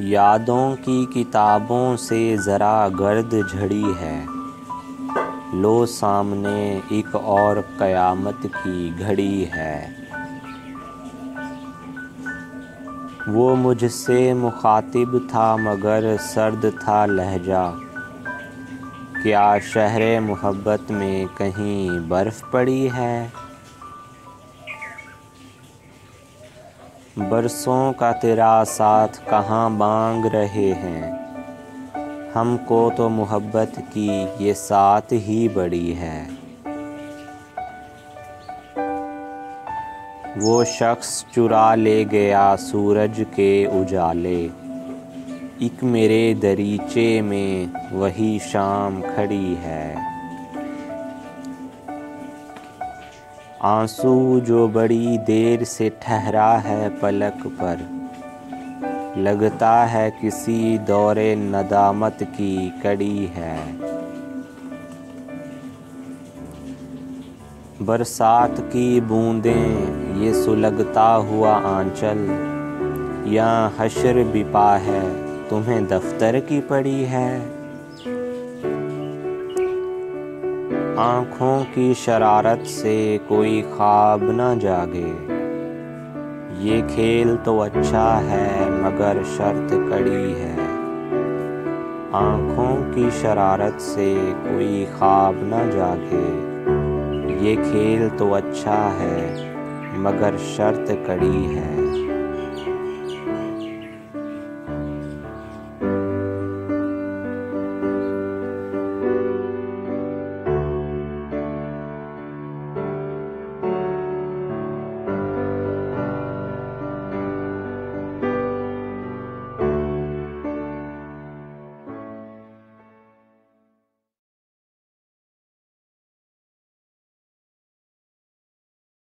यादों की किताबों से ज़रा गर्द झड़ी है, लो सामने एक और क़यामत की घड़ी है। वो मुझसे मुखातिब था मगर सर्द था लहजा, क्या शहरे मोहब्बत में कहीं बर्फ़ पड़ी है। बरसों का तेरा साथ कहाँ मांग रहे हैं, हमको तो मोहब्बत की ये साथ ही बड़ी है। वो शख्स चुरा ले गया सूरज के उजाले, एक मेरे दरीचे में वही शाम खड़ी है। आंसू जो बड़ी देर से ठहरा है पलक पर, लगता है किसी दौरे नदामत की कड़ी है। बरसात की बूंदें ये सुलगता हुआ आंचल, या हश्र बिपा है तुम्हें दफ्तर की पड़ी है। आँखों की शरारत से कोई ख्वाब न जागे, ये खेल तो अच्छा है मगर शर्त कड़ी है। आँखों की शरारत से कोई ख्वाब न जागे, ये खेल तो अच्छा है मगर शर्त कड़ी है।